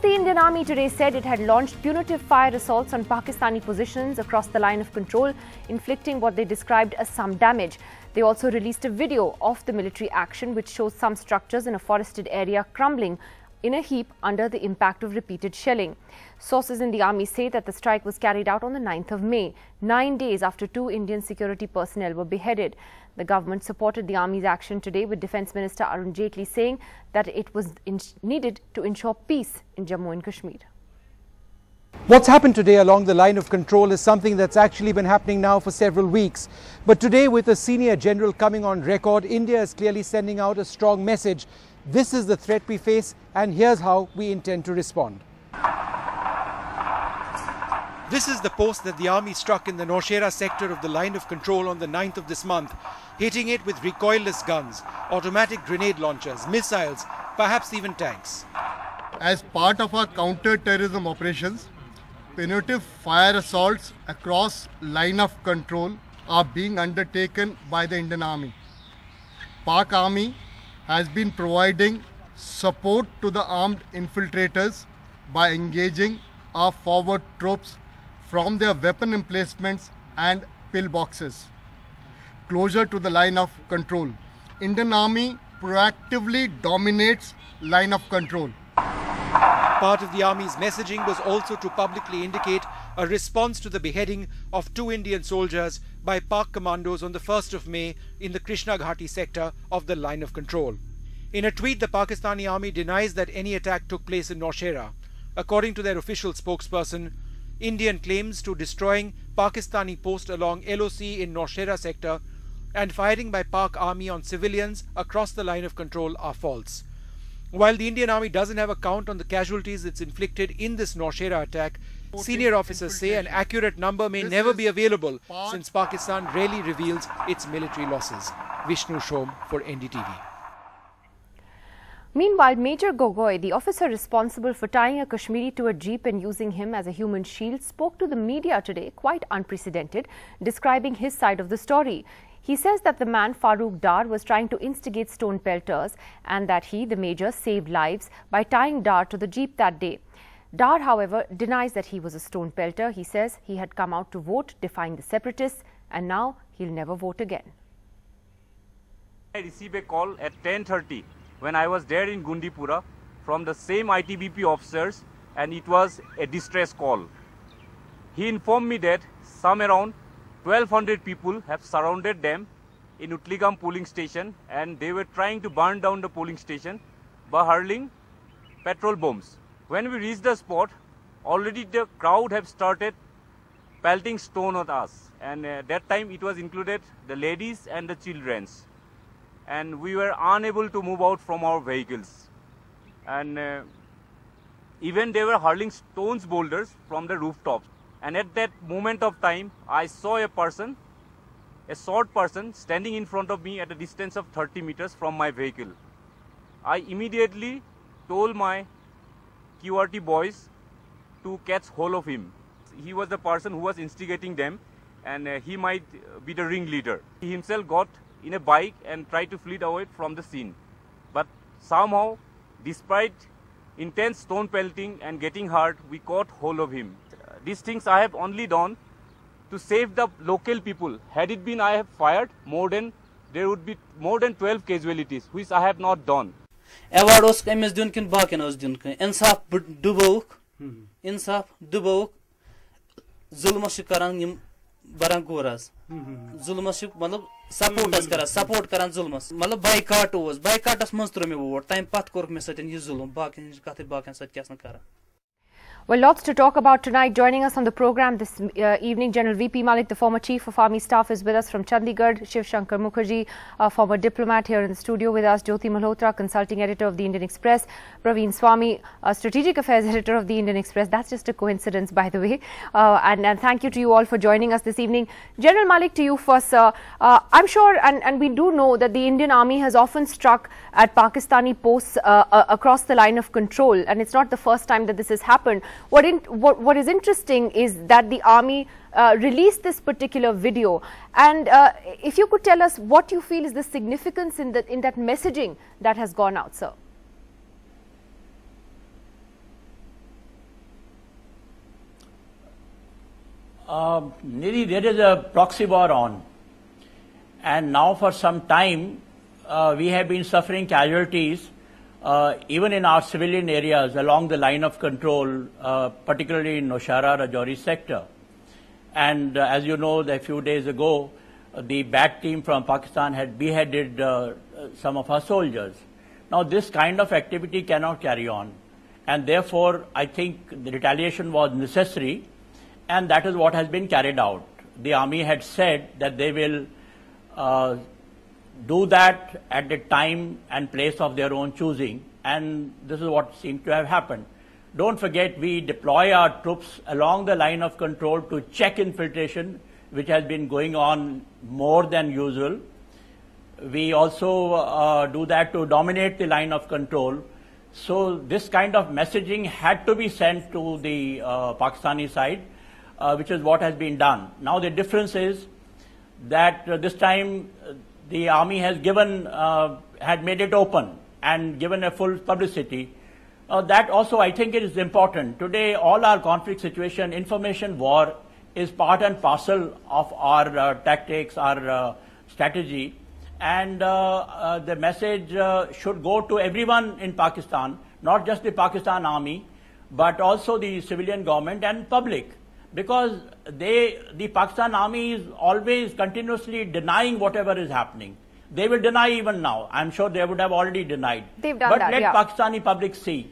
the Indian Army today said it had launched punitive fire assaults on Pakistani positions across the line of control, inflicting what they described as some damage. They also released a video of the military action which shows some structures in a forested area crumbling in a heap under the impact of repeated shelling. Sources in the army say that the strike was carried out on the 9th of May, 9 days after 2 Indian security personnel were beheaded. The government supported the army's action today, with Defence Minister Arun Jaitley saying that it was needed to ensure peace in Jammu and Kashmir. What's happened today along the line of control is something that's actually been happening now for several weeks. But today, with a senior general coming on record, India is clearly sending out a strong message. This is the threat we face, and here's how we intend to respond. This is the post that the army struck in the Nowshera sector of the line of control on the 9th of this month, hitting it with recoilless guns, automatic grenade launchers, missiles, perhaps even tanks. As part of our counter-terrorism operations, punitive fire assaults across line of control are being undertaken by the Indian Army. Pak Army has been providing support to the armed infiltrators by engaging our forward troops from their weapon emplacements and pillboxes closer to the line of control. Indian Army proactively dominates line of control. Part of the army's messaging was also to publicly indicate a response to the beheading of 2 Indian soldiers by Pak commandos on the 1st of May in the Krishna Ghati sector of the line of control. In a tweet, the Pakistani army denies that any attack took place in Nowshera. According to their official spokesperson, Indian claims to destroying Pakistani post along LOC in Nowshera sector and firing by Pak army on civilians across the line of control are false. While the Indian Army doesn't have a count on the casualties it's inflicted in this Nowshera attack, senior officers say an accurate number may never be available since Pakistan rarely reveals its military losses. Vishnu Shom for NDTV. Meanwhile, Major Gogoi, the officer responsible for tying a Kashmiri to a jeep and using him as a human shield, spoke to the media today, quite unprecedented, describing his side of the story. He says that the man Farooq Dar was trying to instigate stone pelters and that he, the major, saved lives by tying Dar to the jeep that day. Dar, however, denies that he was a stone pelter. He says he had come out to vote, defying the separatists, and now he'll never vote again. I received a call at 10:30 when I was there in Gundipura from the same ITBP officers, and it was a distress call. He informed me that some around 1,200 people have surrounded them in Utligam polling station, and they were trying to burn down the polling station by hurling petrol bombs. When we reached the spot, already the crowd have started pelting stone at us, and that time it was included the ladies and the childrens, and we were unable to move out from our vehicles, and even they were hurling stones boulders from the rooftops. And at that moment of time, I saw a person, a short person, standing in front of me at a distance of 30 meters from my vehicle. I immediately told my QRT boys to catch hold of him. He was the person who was instigating them, and he might be the ringleader. He himself got in a bike and tried to flee away from the scene. But somehow, despite intense stone pelting and getting hurt, we caught hold of him. These things I have only done to save the local people. Had it been I have fired, there would be more than 12 casualties, which I have not done. Award os emis dun kin bakin os dun kin insaf dubok zulma shikaran yim barangoras zulma shik matlab support karan zulmas matlab boycott as monstro me vote time pat kork me satin ye zulum bakin sat kyasna kara. Well, lots to talk about tonight. Joining us on the program this evening, General VP Malik, the former Chief of Army Staff, is with us from Chandigarh. Shiv Shankar Mukherjee, a former diplomat, here in the studio with us. Jyoti Malhotra, Consulting Editor of the Indian Express. Praveen Swami, Strategic Affairs Editor of the Indian Express. That's just a coincidence, by the way. And thank you to you all for joining us this evening. General Malik, to you first, sir. I'm sure, and we do know that the Indian Army has often struck at Pakistani posts across the line of control, and it's not the first time that this has happened. What is interesting is that the army released this particular video, and if you could tell us what you feel is the significance in that messaging that has gone out, sir. Nidhi, there is a proxy war on, and now for some time we have been suffering casualties even in our civilian areas along the line of control, particularly in Nowshera, Rajouri sector. And as you know, a few days ago, the BAT team from Pakistan had beheaded some of our soldiers. Now this kind of activity cannot carry on, and therefore I think the retaliation was necessary, and that is what has been carried out. The army had said that they will do that at the time and place of their own choosing, and this is what seems to have happened. Don't forget, we deploy our troops along the line of control to check infiltration, which has been going on more than usual. We also do that to dominate the line of control. So this kind of messaging had to be sent to the Pakistani side, which is what has been done. Now the difference is that this time the army has given, had made it open and given a full publicity. That also I think it is important. Today all our conflict situation, information war is part and parcel of our tactics, our strategy. And the message should go to everyone in Pakistan, not just the Pakistan army, but also the civilian government and public. Because the Pakistan army is always continuously denying whatever is happening. They will deny even now. I'm sure they would have already denied. They've done but that, let yeah. Pakistani public see.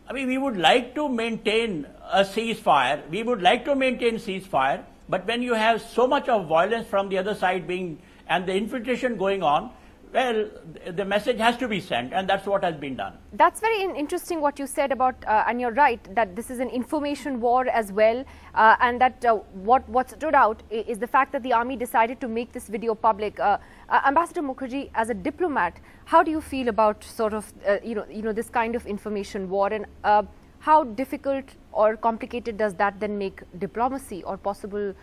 I mean, we would like to maintain a ceasefire. We would like to maintain ceasefire. But when you have so much of violence from the other side being, and the infiltration going on, well, the message has to be sent, and that's what has been done. That's very interesting what you said about, and you're right, that this is an information war as well, and that what stood out is the fact that the army decided to make this video public. Ambassador Mukherjee, as a diplomat, how do you feel about sort of, this kind of information war, and how difficult or complicated does that then make diplomacy or possible,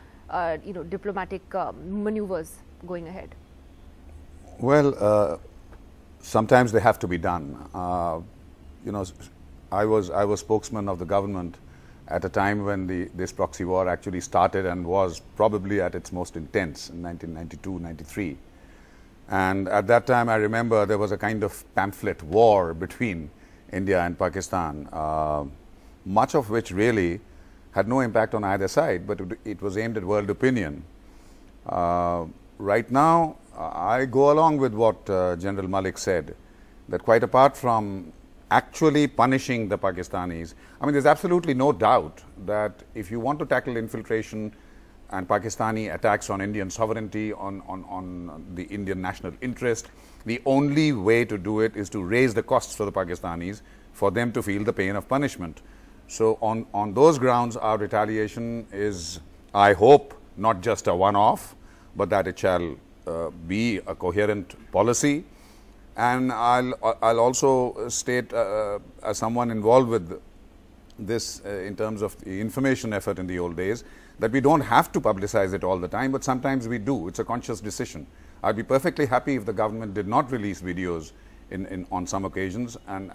diplomatic maneuvers going ahead? Well, sometimes they have to be done. I was spokesman of the government at a time when this proxy war actually started and was probably at its most intense in 1992-93. And at that time, I remember there was a kind of pamphlet war between India and Pakistan, much of which really had no impact on either side, but it was aimed at world opinion. Right now, I go along with what General Malik said, that quite apart from actually punishing the Pakistanis, I mean, there's absolutely no doubt that if you want to tackle infiltration and Pakistani attacks on Indian sovereignty, on the Indian national interest, the only way to do it is to raise the costs for the Pakistanis, for them to feel the pain of punishment. So on those grounds, our retaliation is, I hope, not just a one-off, but that it shall be a coherent policy. And I'll also state, as someone involved with this in terms of the information effort in the old days, that we don't have to publicize it all the time, but sometimes we do. It's a conscious decision. I'd be perfectly happy if the government did not release videos on some occasions, and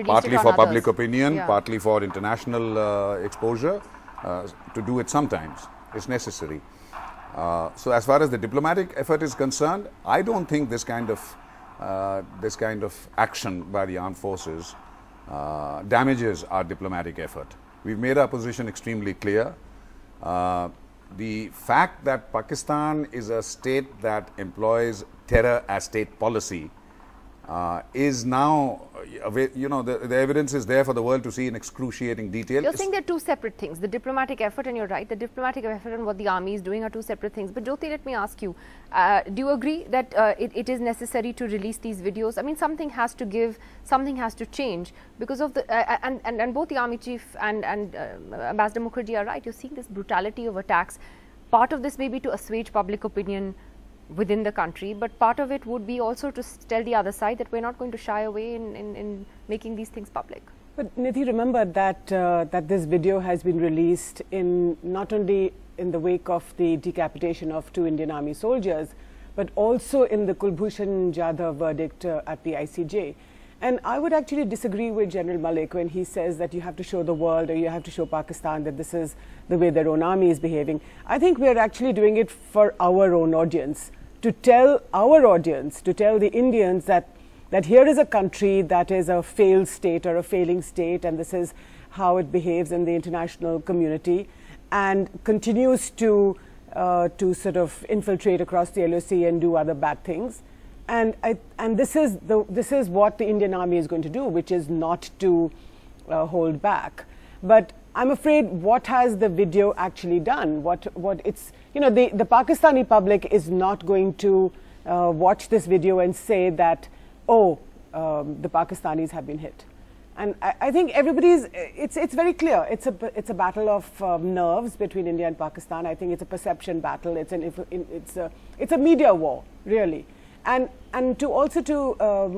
partly for public opinion, yeah, partly for international exposure, to do it sometimes. It's necessary. So as far as the diplomatic effort is concerned, I don't think this kind of action by the armed forces damages our diplomatic effort. We've made our position extremely clear. The fact that Pakistan is a state that employs terror as state policy is now, the evidence is there for the world to see in excruciating detail. You're saying they're two separate things, the diplomatic effort, and you're right, the diplomatic effort and what the army is doing are two separate things. But Jyoti, let me ask you, do you agree that it is necessary to release these videos? I mean, something has to give, something has to change because of the, and both the army chief and Ambassador Mukherjee are right, you're seeing this brutality of attacks. Part of this may be to assuage public opinion within the country, but part of it would be also to tell the other side that we're not going to shy away in making these things public. But Nidhi, remember that that this video has been released in not only in the wake of the decapitation of 2 Indian Army soldiers, but also in the Kulbhushan Jadhav verdict at the ICJ. And I would actually disagree with General Malik when he says that you have to show the world or you have to show Pakistan that this is the way their own army is behaving. I think we are actually doing it for our own audience, to tell our audience, to tell the Indians that here is a country that is a failed state or a failing state, and this is how it behaves in the international community, and continues to sort of infiltrate across the LOC and do other bad things. And this is what the Indian Army is going to do, which is not to hold back. But I'm afraid, what has the video actually done? What it's, you know, the Pakistani public is not going to watch this video and say that, oh, the Pakistanis have been hit. And I think everybody's, it's very clear. It's a battle of nerves between India and Pakistan. I think it's a perception battle. It's a media war, really. And to also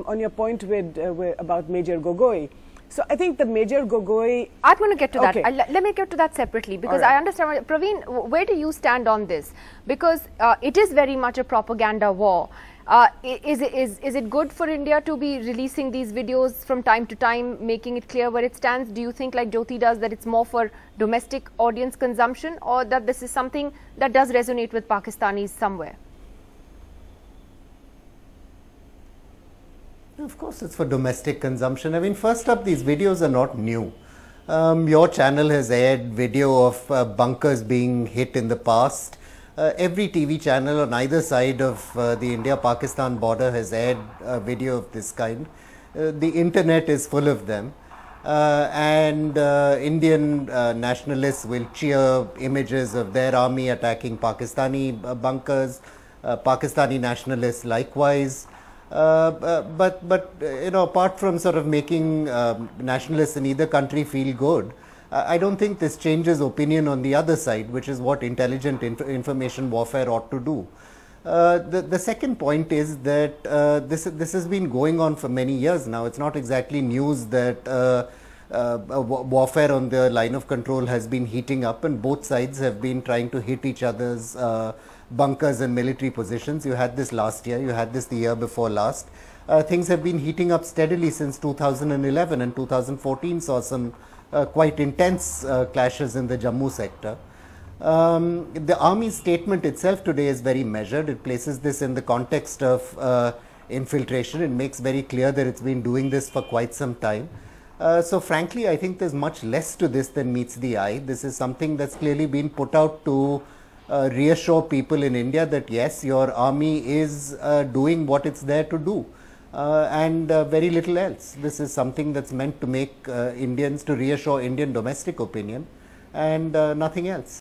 on your point about Major Gogoi. So I think the Major Gogoi. I'm going to get to that. Okay. Let me get to that separately, because right. I understand. Praveen, where do you stand on this? Because it is very much a propaganda war. Is it good for India to be releasing these videos from time to time, making it clear where it stands? Do you think, like Jyoti does, that it's more for domestic audience consumption, or that this is something that does resonate with Pakistanis somewhere? Of course, it's for domestic consumption. I mean, first up, these videos are not new. Your channel has aired video of bunkers being hit in the past. Every TV channel on either side of the India-Pakistan border has aired a video of this kind. The internet is full of them. And Indian nationalists will cheer images of their army attacking Pakistani bunkers, Pakistani nationalists likewise. But you know, apart from sort of making nationalists in either country feel good, I don't think this changes opinion on the other side, which is what intelligent information warfare ought to do. The second point is that this has been going on for many years now. It's not exactly news that warfare on the line of control has been heating up, and both sides have been trying to hit each other's bunkers and military positions. You had this last year, you had this the year before last. Things have been heating up steadily since 2011, and 2014 saw some quite intense clashes in the Jammu sector. The army's statement itself today is very measured. It places this in the context of infiltration. It makes very clear that it's been doing this for quite some time. So frankly, I think there's much less to this than meets the eye. This is something that's clearly been put out to reassure people in India that yes, your army is doing what it's there to do, and very little else. This is something that's meant to make Indians, to reassure Indian domestic opinion, and nothing else.